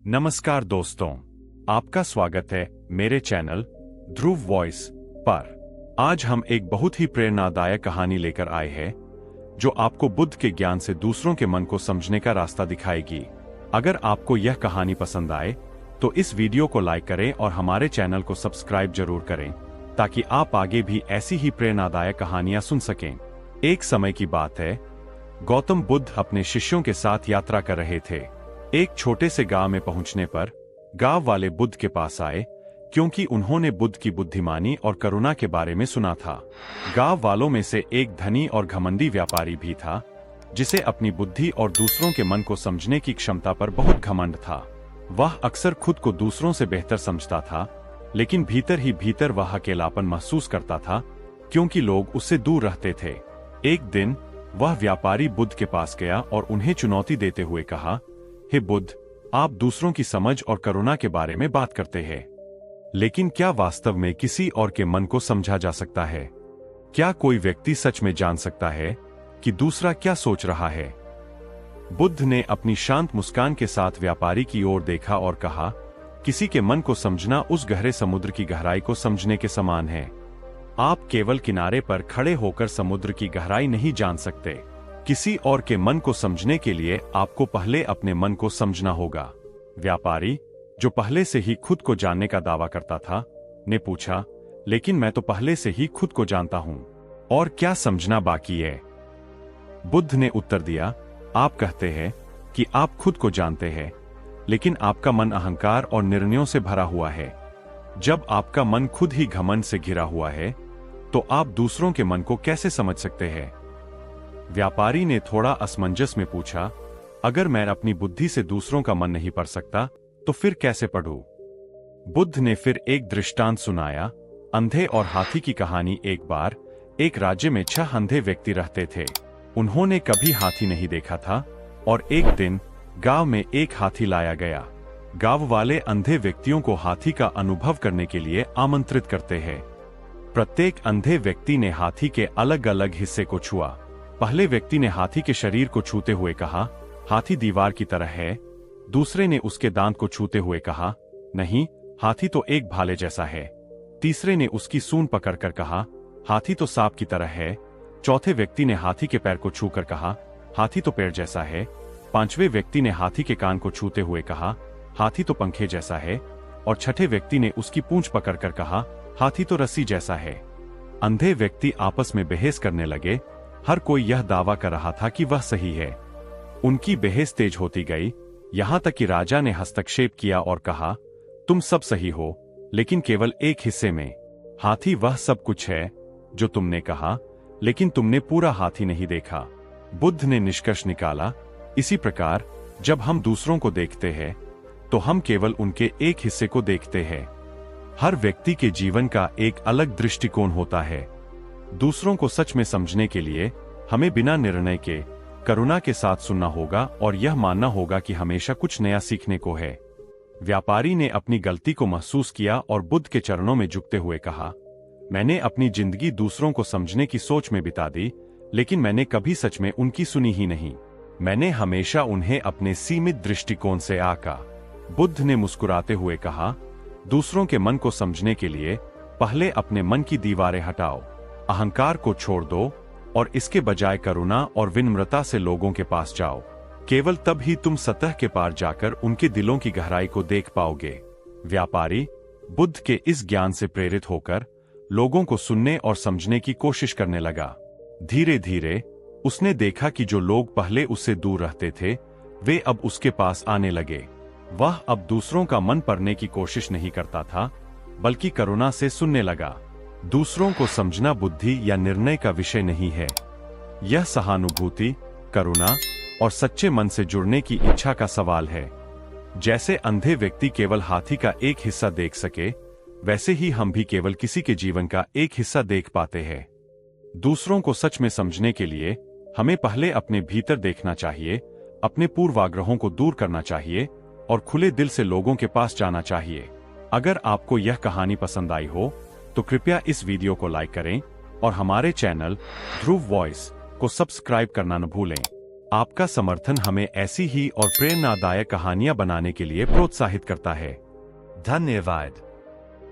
नमस्कार दोस्तों, आपका स्वागत है मेरे चैनल ध्रुव वॉइस पर। आज हम एक बहुत ही प्रेरणादायक कहानी लेकर आए हैं जो आपको बुद्ध के ज्ञान से दूसरों के मन को समझने का रास्ता दिखाएगी। अगर आपको यह कहानी पसंद आए तो इस वीडियो को लाइक करें और हमारे चैनल को सब्सक्राइब जरूर करें ताकि आप आगे भी ऐसी ही प्रेरणादायक कहानियां सुन सकें। एक समय की बात है, गौतम बुद्ध अपने शिष्यों के साथ यात्रा कर रहे थे। एक छोटे से गांव में पहुंचने पर गांव वाले बुद्ध के पास आए क्योंकि उन्होंने बुद्ध की बुद्धिमानी और करुणा के बारे में सुना था। गांव वालों में से एक धनी और घमंडी व्यापारी भी था जिसे अपनी बुद्धि और दूसरों के मन को समझने की क्षमता पर बहुत घमंड था। वह अक्सर खुद को दूसरों से बेहतर समझता था, लेकिन भीतर ही भीतर वह अकेलापन महसूस करता था क्योंकि लोग उससे दूर रहते थे। एक दिन वह व्यापारी बुद्ध के पास गया और उन्हें चुनौती देते हुए कहा, हे बुद्ध, आप दूसरों की समझ और करुणा के बारे में बात करते हैं, लेकिन क्या वास्तव में किसी और के मन को समझा जा सकता है? क्या कोई व्यक्ति सच में जान सकता है कि दूसरा क्या सोच रहा है? बुद्ध ने अपनी शांत मुस्कान के साथ व्यापारी की ओर देखा और कहा, किसी के मन को समझना उस गहरे समुद्र की गहराई को समझने के समान है। आप केवल किनारे पर खड़े होकर समुद्र की गहराई नहीं जान सकते। किसी और के मन को समझने के लिए आपको पहले अपने मन को समझना होगा। व्यापारी, जो पहले से ही खुद को जानने का दावा करता था, ने पूछा, लेकिन मैं तो पहले से ही खुद को जानता हूं, और क्या समझना बाकी है? बुद्ध ने उत्तर दिया, आप कहते हैं कि आप खुद को जानते हैं, लेकिन आपका मन अहंकार और निर्णयों से भरा हुआ है। जब आपका मन खुद ही घमंड से घिरा हुआ है, तो आप दूसरों के मन को कैसे समझ सकते हैं? व्यापारी ने थोड़ा असमंजस में पूछा, अगर मैं अपनी बुद्धि से दूसरों का मन नहीं पढ़ सकता तो फिर कैसे पढ़ूं? बुद्ध ने फिर एक दृष्टांत सुनाया, अंधे और हाथी की कहानी। एक बार एक राज्य में 6 अंधे व्यक्ति रहते थे। उन्होंने कभी हाथी नहीं देखा था और एक दिन गांव में एक हाथी लाया गया। गांव वाले अंधे व्यक्तियों को हाथी का अनुभव करने के लिए आमंत्रित करते हैं। प्रत्येक अंधे व्यक्ति ने हाथी के अलग अलग हिस्से को छुआ। पहले व्यक्ति ने हाथी के शरीर को छूते हुए कहा, हाथी दीवार की तरह है। दूसरे ने उसके दांत को छूते हुए कहा, नहीं, हाथी तो एक भाले जैसा है। तीसरे ने उसकी सूंड पकड़कर कहा, हाथी तो सांप की तरह है। चौथे व्यक्ति ने हाथी के पैर को छूकर कहा, हाथी तो पैर जैसा है। पांचवें व्यक्ति ने हाथी के कान को छूते हुए कहा, हाथी तो पंखे जैसा है। और छठे व्यक्ति ने उसकी पूंछ पकड़कर कहा, हाथी तो रस्सी जैसा है। अंधे व्यक्ति आपस में बहस करने लगे। हर कोई यह दावा कर रहा था कि वह सही है। उनकी बहस तेज होती गई, यहां तक कि राजा ने हस्तक्षेप किया और कहा, तुम सब सही हो, लेकिन केवल एक हिस्से में। हाथी वह सब कुछ है जो तुमने कहा, लेकिन तुमने पूरा हाथी नहीं देखा। बुद्ध ने निष्कर्ष निकाला, इसी प्रकार जब हम दूसरों को देखते हैं तो हम केवल उनके एक हिस्से को देखते हैं। हर व्यक्ति के जीवन का एक अलग दृष्टिकोण होता है। दूसरों को सच में समझने के लिए हमें बिना निर्णय के करुणा के साथ सुनना होगा और यह मानना होगा कि हमेशा कुछ नया सीखने को है। व्यापारी ने अपनी गलती को महसूस किया और बुद्ध के चरणों में झुकते हुए कहा, मैंने अपनी जिंदगी दूसरों को समझने की सोच में बिता दी, लेकिन मैंने कभी सच में उनकी सुनी ही नहीं। मैंने हमेशा उन्हें अपने सीमित दृष्टिकोण से आका। बुद्ध ने मुस्कुराते हुए कहा, दूसरों के मन को समझने के लिए पहले अपने मन की दीवारें हटाओ। अहंकार को छोड़ दो और इसके बजाय करुणा और विनम्रता से लोगों के पास जाओ। केवल तब ही तुम सतह के पार जाकर उनके दिलों की गहराई को देख पाओगे। व्यापारी बुद्ध के इस ज्ञान से प्रेरित होकर लोगों को सुनने और समझने की कोशिश करने लगा। धीरे धीरे उसने देखा कि जो लोग पहले उससे दूर रहते थे, वे अब उसके पास आने लगे। वह अब दूसरों का मन पढ़ने की कोशिश नहीं करता था, बल्कि करुणा से सुनने लगा। दूसरों को समझना बुद्धि या निर्णय का विषय नहीं है। यह सहानुभूति, करुणा और सच्चे मन से जुड़ने की इच्छा का सवाल है। जैसे अंधे व्यक्ति केवल हाथी का एक हिस्सा देख सके, वैसे ही हम भी केवल किसी के जीवन का एक हिस्सा देख पाते हैं। दूसरों को सच में समझने के लिए हमें पहले अपने भीतर देखना चाहिए, अपने पूर्वाग्रहों को दूर करना चाहिए और खुले दिल से लोगों के पास जाना चाहिए। अगर आपको यह कहानी पसंद आई हो तो कृपया इस वीडियो को लाइक करें और हमारे चैनल ध्रुव वॉइस को सब्सक्राइब करना न भूलें। आपका समर्थन हमें ऐसी ही और प्रेरणादायक कहानियां बनाने के लिए प्रोत्साहित करता है। धन्यवाद।